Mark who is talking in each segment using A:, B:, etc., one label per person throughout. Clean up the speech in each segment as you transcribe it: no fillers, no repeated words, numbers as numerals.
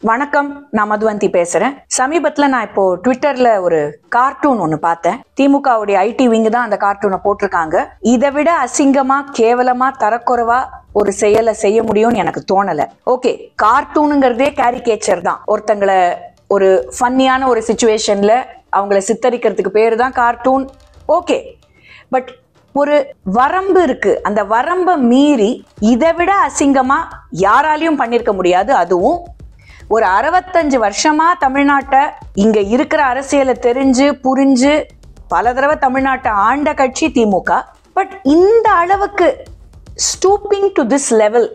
A: வணக்கம், நான் மதுவந்தி பேசுறேன். சமீபத்துல நான் இப்போ ட்விட்டர்ல ஒரு கார்ட்டூன் ஒண்ணு பார்த்தேன். திமுகவுடைய ஐடி விங் தான் அந்த கார்ட்டூனை போட்டிருக்காங்க. இதை விட அசிங்கமா, கேவலமா, தரக்குறைவா ஒரு செயலை செய்ய முடியும்னு எனக்கு தோணல. ஓகே, கார்ட்டூனுங்கிறதே கேரிகேச்சர் தான். ஒருத்தங்களை ஒரு ஃபன்னியான ஒரு சிச்சுவேஷன்ல அவங்கள சித்தரிக்கிறதுக்கு பேரு தான் கார்ட்டூன். ஓகே, பட் ஒரு வரம்பு இருக்கு. அந்த வரம்பை மீறி இதை விட அசிங்கமா யாராலையும் பண்ணிருக்க முடியாது. அதுவும் ஒரு 65 வருஷமா தமிழ்நாட்டை, இங்க இருக்கிற அரசியலை தெரிஞ்சு புரிஞ்சு பல தடவை தமிழ்நாட்டை ஆண்ட கட்சி திமுக. பட் இந்த அளவுக்கு ஸ்டூப்பிங் டு திஸ் லெவல்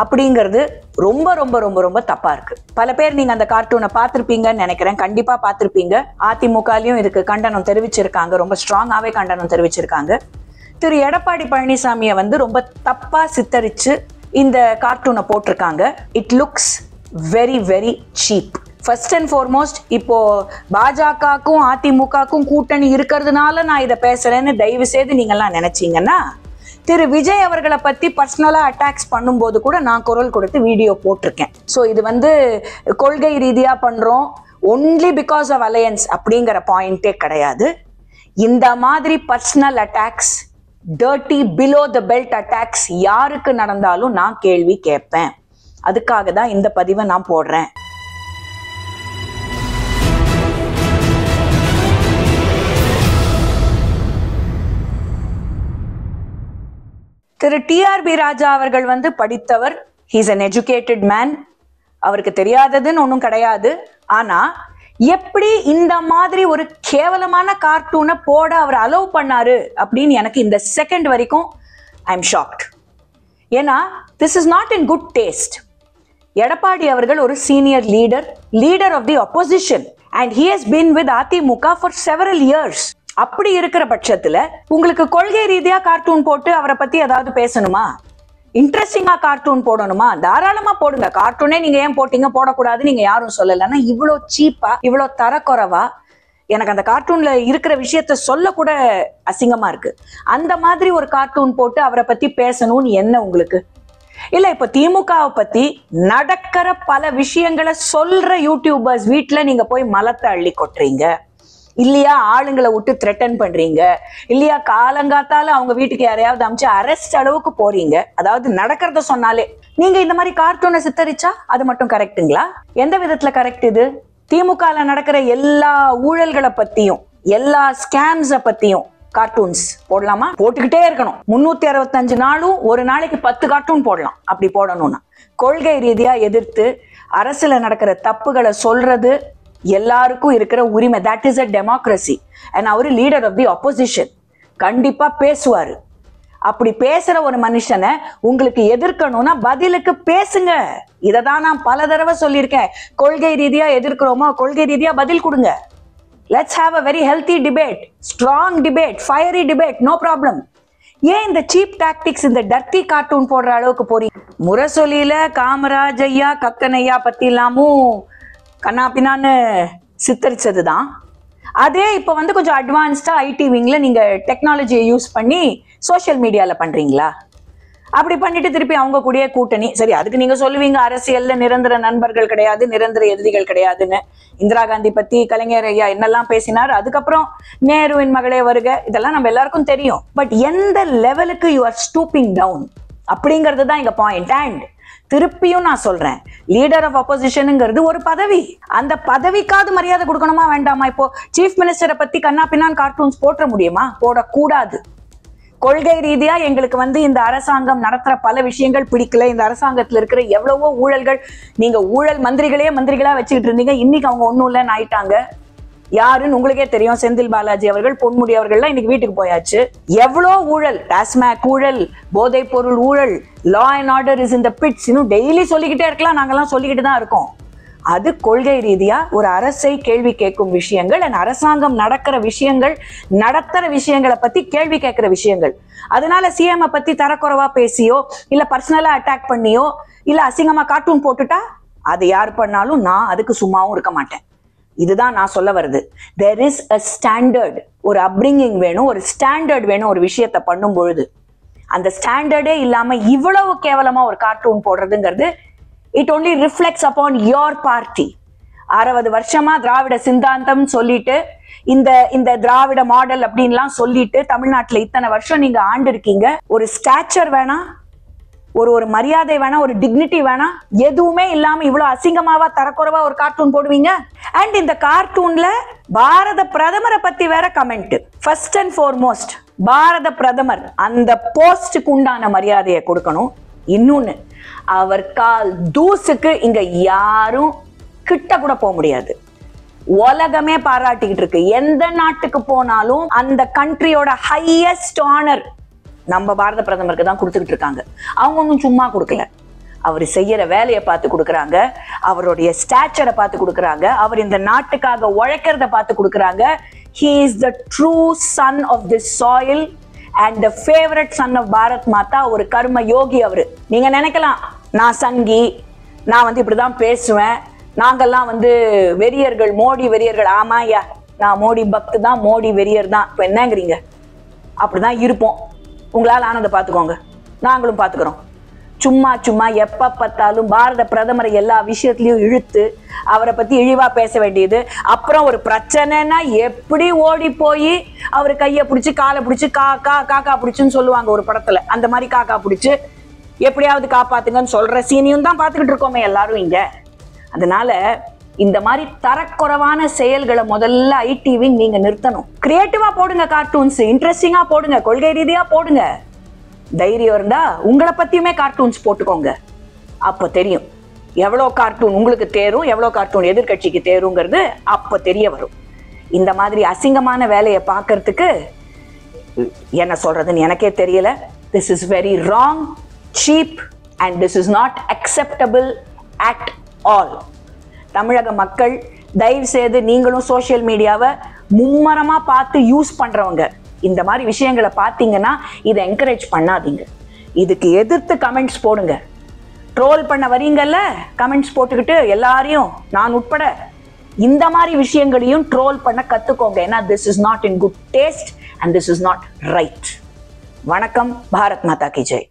A: அப்படிங்கிறது ரொம்ப ரொம்ப ரொம்ப ரொம்ப தப்பா இருக்கு. பல பேர் நீங்க அந்த கார்ட்டூனை பார்த்திருப்பீங்கன்னு நினைக்கிறேன். கண்டிப்பா பார்த்திருப்பீங்க. அதிமுகலையும் இதுக்கு கண்டனம் தெரிவிச்சிருக்காங்க, ரொம்ப ஸ்ட்ராங்காவே கண்டனம் தெரிவிச்சிருக்காங்க. திரு எடப்பாடி பழனிசாமியை ரொம்ப தப்பா சித்தரிச்சு இந்த கார்ட்டூனை போட்டிருக்காங்க. It looks very very cheap. First and foremost, இப்போ பாஜகவுக்கும் அதிமுகவுக்கும் கூட்டணி இருக்கிறதுனால நான் இதை பேசுறேன்னு தயவு செய்து நீங்கெல்லாம் நினைச்சீங்கன்னா, திரு விஜய் அவர்களை பத்தி பர்சனலா அட்டாக்ஸ் பண்ணும்போது கூட நான் குரல் கொடுத்து வீடியோ போட்டிருக்கேன். ஸோ இது கொள்கை ரீதியா பண்றோம், ஒன்லி பிகாஸ் ஆஃப் அலையன்ஸ் அப்படிங்கிற பாயிண்டே கிடையாது. இந்த மாதிரி personal attacks, dirty below the belt attacks யாருக்கு நடந்தாலும் நான் கேள்வி கேட்பேன். அதுக்காக தான் இந்த பதிவை நான் போடுறேன். திரு டிஆர்பி ராஜா அவர்கள் படித்தவர். He's an educated man. அவருக்கு தெரியாததுன்னு ஒன்றும் கிடையாது. ஆனா எப்படி இந்த மாதிரி ஒரு கேவலமான கார்ட்டூனை போட அவர் அலோவ் பண்ணாரு அப்படின்னு எனக்கு இந்த செகண்ட் வரைக்கும் ஐ எம் ஷாக்ட். ஏன்னா this is not in good taste. Edappadi அவர்கள் ஒரு senior leader of the opposition and he has been with AIADMK for several years. அப்படி இருக்கிற பட்சத்துல உங்களுக்கு கொள்கை ரீதியா கார்ட்டூன் போட்டு அவரை பத்தி ஏதாவது பேசணுமா? இன்ட்ரெஸ்டிங்கா கார்ட்டூன் போடணுமா? தாராளமா போடுங்க. கார்ட்டூனே நீங்க ஏன் போட்டீங்க, போடக்கூடாது நீங்க யாரும் சொல்லலைன்னா இவ்வளோ சீப்பா, இவ்வளோ தரக்குறைவா, எனக்கு அந்த கார்ட்டூன்ல இருக்கிற விஷயத்த சொல்ல கூட அசிங்கமா இருக்கு. அந்த மாதிரி ஒரு கார்ட்டூன் போட்டு அவரை பத்தி பேசணும்னு என்ன உங்களுக்கு? இல்ல, இப்ப திமுகவை பத்தி நடக்கிற பல விஷயங்களை சொல்ற யூடியூபர்ஸ் வீட்டுல நீங்க போய் மலத்தை அள்ளி கொட்டுறீங்க இல்லையா? ஆளுங்களை விட்டு த்ரெட்டன் பண்றீங்க இல்லையா? காலங்காத்தால அவங்க வீட்டுக்கு யாரையாவது அமிச்சு அரெஸ்ட் அளவுக்கு போறீங்க. அதாவது நடக்கிறத சொன்னாலே நீங்க இந்த மாதிரி கார்ட்டூனை சித்தரிச்சா அது மட்டும் கரெக்டுங்களா? எந்த விதத்துல கரெக்ட் இது? திமுகல நடக்கிற எல்லா ஊழல்களை பத்தியும், எல்லா ஸ்கேம்ஸ பத்தியும் கார்ட்டூன்ஸ் போடலாமா? போட்டுக்கிட்டே இருக்கணும். 365 நாளும் ஒரு நாளைக்கு 10 கார்ட்டூன் போடலாம். அப்படி போடணும்னா கொள்கை ரீதியா எதிர்த்து அரசுல நடக்கிற தப்புகளை சொல்றது எல்லாருக்கும் இருக்கிற உரிமை. That is a democracy. And அவரு லீடர் ஆஃப் தி opposition. கண்டிப்பா பேசுவாரு. அப்படி பேசுற ஒரு மனுஷனை உங்களுக்கு எதிர்க்கணும்னா பதிலுக்கு பேசுங்க. இததான் நான் பல தடவை சொல்லியிருக்கேன். கொள்கை ரீதியா எதிர்க்கிறோமோ, கொள்கை ரீதியா பதில் கொடுங்க. Let's have a very healthy debate, strong debate, fiery debate, no problem. ஏன் இந்த சீப் டாக்டிக்ஸ், இந்த டர்ட்டி கார்ட்டூன் போடுற அளவுக்கு போறீங்க? முரசொலியில காமராஜ் ஐயா, கக்கன் ஐயா பத்தி எல்லாமும் கண்ணாப்பினான்னு சித்தரிச்சதுதான். அதே இப்ப கொஞ்சம் அட்வான்ஸ்டா ஐடி விங்ல நீங்க டெக்னாலஜியை யூஸ் பண்ணி சோசியல் மீடியால பண்றீங்களா? அப்படி பண்ணிட்டு திருப்பி அவங்க கூடயே கூட்டணி. சரி, அதுக்கு நீங்க சொல்லுவீங்க அரசியல்ல நிரந்தர நண்பர்கள் கிடையாது, நிரந்தர எதிரிகள் கிடையாதுன்னு. இந்திரா காந்தி பத்தி கலைஞர் ஐயா என்னெல்லாம் பேசினார், அதுக்கப்புறம் நேருவின் மகளே வருக, இதெல்லாம் நம்ம எல்லாருக்கும் தெரியும். பட் எந்த லெவலுக்கு யூ ஆர் ஸ்டூப்பிங் டவுன் அப்படிங்கிறது தான் இங்க பாயிண்ட். அண்ட் திருப்பியும் நான் சொல்றேன், லீடர் ஆஃப் oppositionங்கிறது ஒரு பதவி. அந்த பதவிக்காவது மரியாதை கொடுக்கணுமா வேண்டாமா? இப்போ சீஃப் மினிஸ்டரை பத்தி கண்ணா பின்னான் கார்ட்டூன்ஸ் போட்ட முடியுமா? போடக்கூடாது. கொள்கை ரீதியா எங்களுக்கு இந்த அரசாங்கம் நடத்துற பல விஷயங்கள் பிடிக்கல. இந்த அரசாங்கத்துல இருக்கிற எவ்வளவோ ஊழல்கள், நீங்க ஊழல் மந்திரிகளா வச்சுக்கிட்டு இருந்தீங்க. இன்னைக்கு அவங்க ஒண்ணும் இல்லைன்னு ஆயிட்டாங்க. யாருன்னு உங்களுக்கே தெரியும். செந்தில் பாலாஜி அவர்கள், பொன்முடி அவர்கள்லாம் இன்னைக்கு வீட்டுக்கு போயாச்சு. எவ்வளோ ஊழல், டாஸ்மாக் ஊழல், போதைப் பொருள் ஊழல், law and order is in the bits, இன்னும் டெய்லி சொல்லிக்கிட்டே இருக்கலாம். நாங்கெல்லாம் சொல்லிக்கிட்டு தான் இருக்கோம். அது கொள்கை ரீதியா ஒரு அரசை கேள்வி கேட்கும் விஷயங்கள், அரசாங்கம் நடக்கிற விஷயங்கள், நடத்துற விஷயங்களை பத்தி கேள்வி கேட்கிற விஷயங்கள். அதனால சிஎம் பத்தி தரக்குறைவா பேசியோ, இல்ல பர்சனலா அட்டாக் பண்ணியோ, இல்ல அசிங்கமா கார்ட்டூன் போட்டுட்டா அது யார் பண்ணாலும் நான் அதுக்கு சும்மாவும் இருக்க மாட்டேன். இதுதான் நான் சொல்ல வருது. there is a standard, ஒரு அப்ரிங்கிங் வேணும், ஒரு ஸ்டாண்டர்ட் வேணும். ஒரு விஷயத்தை பண்ணும் பொழுது அந்த ஸ்டாண்டர்டே இல்லாம இவ்வளவு கேவலமா ஒரு cartoon போடுறதுங்கிறது It only reflects upon your party. 60 வருஷமா திராவிட சிந்தாந்தம் சொல்லிட்டு இந்த திராவிட மாடல் அப்படின்லாம் சொல்லிட்டு தமிழ்நாட்டுல இத்தனை வருஷம் நீங்க ஆண்டு இருக்கீங்க. ஒரு ஸ்டாச்சர் வேணா, ஒரு மரியாதை வேணா, ஒரு டிக்னிட்டி வேணா, எதுவுமே இல்லாம இவ்வளவு அசிங்கமாவா தரக்குறைவா ஒரு கார்ட்டூன் போடுவீங்க. அண்ட் இந்த கார்ட்டூன்ல பாரத பிரதமரை பத்தி வேற கமெண்ட். ஃபர்ஸ்ட் அண்ட் ஃபார்மோஸ்ட் பாரத பிரதமர் அந்த போஸ்டுக்கு உண்டான மரியாதையை கொடுக்கணும். இன்னொன்னு, அவர் கால் தூசுக்கு இங்க யாரும் கிட்ட கூட போக முடியாது. உலகமே பாராட்டிக்கிட்டு இருக்கு. எந்த நாட்டுக்கு போனாலும் அந்த கண்ட்ரியோட ஹையஸ்ட் ஆனர் நம்ம பாரத பிரதமருக்கு தான் கொடுத்துக்கிட்டு இருக்காங்க. அவங்க ஒன்றும் சும்மா கொடுக்கல. அவர் செய்யற வேலையை பார்த்து கொடுக்குறாங்க, அவருடைய ஸ்டாச்சரை பார்த்து கொடுக்குறாங்க, அவர் இந்த நாட்டுக்காக உழைக்கிறத பார்த்து கொடுக்குறாங்க. He is the true son of this soil and the favorite son of Bharat மாதா. ஒரு கர்ம யோகி அவரு. நீங்க நினைக்கலாம் நான் சங்கி, நான் இப்படிதான் பேசுவேன், நாங்கெல்லாம் வெறியர்கள், மோடி வெறியர்கள். ஆமா ஐயா, நான் மோடி பக்து தான், மோடி வெறியர் தான். இப்ப என்னங்கிறீங்க? அப்படிதான் இருப்போம். உங்களால் ஆனதை பார்த்துக்கோங்க, நாங்களும் பார்த்துக்கிறோம். சும்மா எப்ப பார்த்தாலும் பாரத பிரதமரை எல்லா விஷயத்திலையும் இழுத்து அவரை பத்தி இழிவா பேச வேண்டியது. அப்புறம் ஒரு பிரச்சனைனா எப்படி ஓடி போய் அவர் கையை பிடிச்சி காலை பிடிச்சி காக்கா பிடிச்சுன்னு சொல்லுவாங்க ஒரு படத்துல. அந்த மாதிரி காக்கா பிடிச்சு எப்படியாவது காப்பாத்துங்கன்னு சொல்ற சீனியும் தான் பார்த்துக்கிட்டு இருக்கோமே எல்லாரும் இங்க. அதனால இந்த மாதிரி தரக்குறைவான செயல்களை முதல்ல ஐடிவி நீங்க நிறுத்தணும். கிரியேட்டிவா போடுங்க கார்ட்டூன்ஸ், இன்ட்ரெஸ்டிங்கா போடுங்க, கொள்கை ரீதியா போடுங்க. தைரியம் இருந்தா உங்களை பத்தியுமே கார்ட்டூன்ஸ் போட்டுக்கோங்க. அப்ப தெரியும் எவ்வளோ கார்ட்டூன் உங்களுக்கு தேரும், எவ்வளோ கார்ட்டூன் எதிர்கட்சிக்கு தேருங்கிறது அப்ப தெரிய வரும். இந்த மாதிரி அசிங்கமான வேலையை பார்க்கறதுக்கு என்ன சொல்றதுன்னு எனக்கே தெரியல. This is very wrong, cheap and this is not acceptable at all. தமிழக மக்கள் தயவு செய்து நீங்களும் சோசியல் மீடியாவை மும்மரமா பார்த்து யூஸ் பண்றவங்க இந்த மாதிரி விஷயங்களை பார்த்தீங்கன்னா இதை என்கரேஜ் பண்ணாதீங்க. இதுக்கு எதிர்த்து கமெண்ட்ஸ் போடுங்க. ட்ரோல் பண்ண வரீங்கல்ல, கமெண்ட்ஸ் போட்டுக்கிட்டு எல்லாரையும் நான் உட்பட இந்த மாதிரி விஷயங்களையும் ட்ரோல் பண்ண கத்துக்கோங்க. ஏன்னா this is not in good taste and this is not right. வணக்கம். பாரத் மாதா கி ஜெய்.